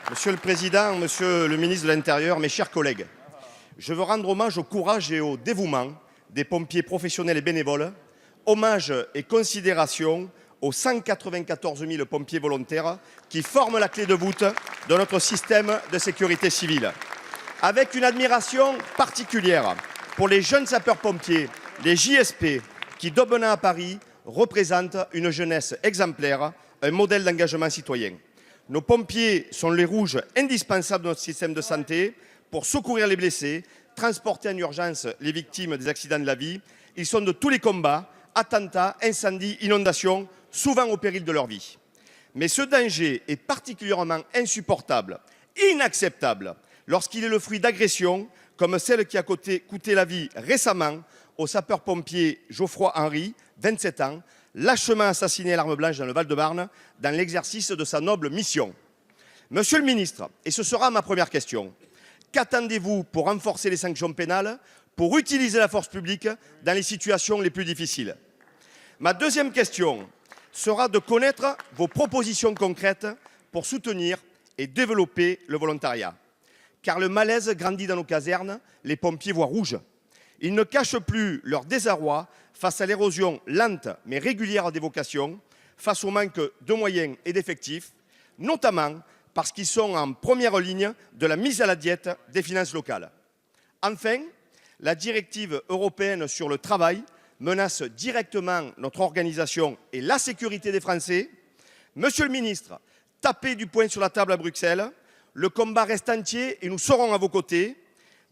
Monsieur le Président, Monsieur le Ministre de l'Intérieur, mes chers collègues, je veux rendre hommage au courage et au dévouement des pompiers professionnels et bénévoles, hommage et considération aux 194 000 pompiers volontaires qui forment la clé de voûte de notre système de sécurité civile. Avec une admiration particulière pour les jeunes sapeurs-pompiers, les JSP, qui d'Aubenas à Paris représentent une jeunesse exemplaire, un modèle d'engagement citoyen. Nos pompiers sont les rouges indispensables de notre système de santé pour secourir les blessés, transporter en urgence les victimes des accidents de la vie. Ils sont de tous les combats, attentats, incendies, inondations, souvent au péril de leur vie. Mais ce danger est particulièrement insupportable, inacceptable, lorsqu'il est le fruit d'agressions comme celle qui a coûté la vie récemment au sapeur-pompier Geoffroy Henry, 27 ans, lâchement assassiné à l'arme blanche dans le Val-de-Marne, dans l'exercice de sa noble mission. Monsieur le ministre, et ce sera ma première question, qu'attendez-vous pour renforcer les sanctions pénales, pour utiliser la force publique dans les situations les plus difficiles? Ma deuxième question sera de connaître vos propositions concrètes pour soutenir et développer le volontariat. Car le malaise grandit dans nos casernes, les pompiers voient rouge. Ils ne cachent plus leur désarroi face à l'érosion lente mais régulière des vocations, face au manque de moyens et d'effectifs, notamment parce qu'ils sont en première ligne de la mise à la diète des finances locales. Enfin, la directive européenne sur le travail menace directement notre organisation et la sécurité des Français. Monsieur le ministre, tapez du poing sur la table à Bruxelles. Le combat reste entier et nous serons à vos côtés.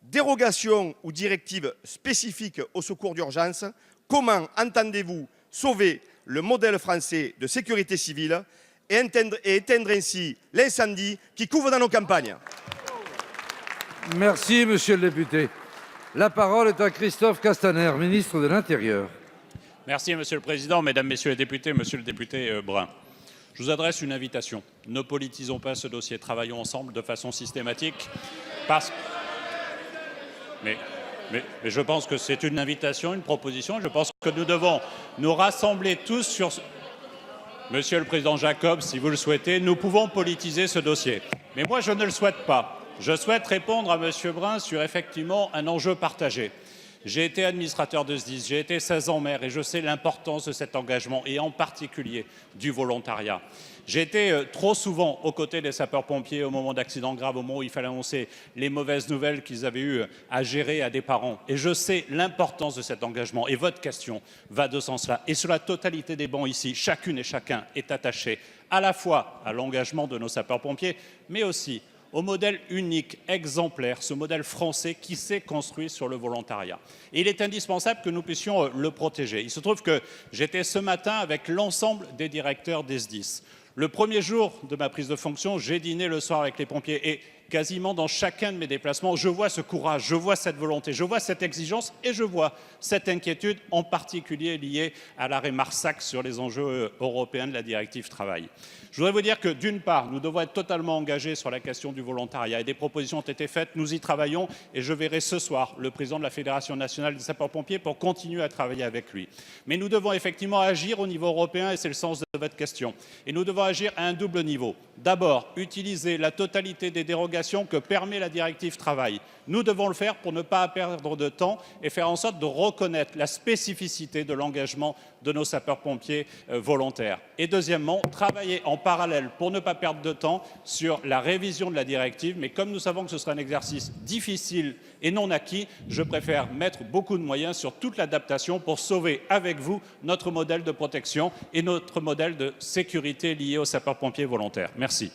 Dérogation ou directive spécifique au secours d'urgence, comment entendez-vous sauver le modèle français de sécurité civile et éteindre ainsi l'incendie qui couvre dans nos campagnes? Merci, monsieur le député. La parole est à Christophe Castaner, ministre de l'Intérieur. Merci, monsieur le président, mesdames, messieurs les députés, monsieur le député Brun. Je vous adresse une invitation. Ne politisons pas ce dossier. Travaillons ensemble de façon systématique. Mais je pense que c'est une invitation, une proposition. Je pense que nous devons nous rassembler tous sur... Monsieur le Président Jacob, si vous le souhaitez, nous pouvons politiser ce dossier. Mais moi, je ne le souhaite pas. Je souhaite répondre à monsieur Brun sur effectivement un enjeu partagé. J'ai été administrateur de SDIS, j'ai été 16 ans maire et je sais l'importance de cet engagement et en particulier du volontariat. J'ai été trop souvent aux côtés des sapeurs-pompiers au moment d'accidents graves, au moment où il fallait annoncer les mauvaises nouvelles qu'ils avaient eu à gérer à des parents. Et je sais l'importance de cet engagement. Et votre question va de ce sens-là. Et sur la totalité des bancs ici, chacune et chacun est attaché à la fois à l'engagement de nos sapeurs-pompiers, mais aussi au modèle unique, exemplaire, ce modèle français qui s'est construit sur le volontariat. Et il est indispensable que nous puissions le protéger. Il se trouve que j'étais ce matin avec l'ensemble des directeurs des SDIS. Le premier jour de ma prise de fonction, j'ai dîné le soir avec les pompiers et quasiment dans chacun de mes déplacements, je vois ce courage, je vois cette volonté, je vois cette exigence et je vois cette inquiétude, en particulier liée à l'arrêt Marsac sur les enjeux européens de la directive travail. Je voudrais vous dire que d'une part, nous devons être totalement engagés sur la question du volontariat et des propositions ont été faites, nous y travaillons et je verrai ce soir le président de la Fédération nationale des sapeurs-pompiers pour continuer à travailler avec lui. Mais nous devons effectivement agir au niveau européen et c'est le sens de votre question. Et nous devons agir à un double niveau. D'abord, utiliser la totalité des dérogations que permet la directive travail. Nous devons le faire pour ne pas perdre de temps et faire en sorte de reconnaître la spécificité de l'engagement de nos sapeurs-pompiers volontaires. Et deuxièmement, travailler en parallèle pour ne pas perdre de temps sur la révision de la directive. Mais comme nous savons que ce sera un exercice difficile et non acquis, je préfère mettre beaucoup de moyens sur toute l'adaptation pour sauver avec vous notre modèle de protection et notre modèle de sécurité lié aux sapeurs-pompiers volontaires. Merci.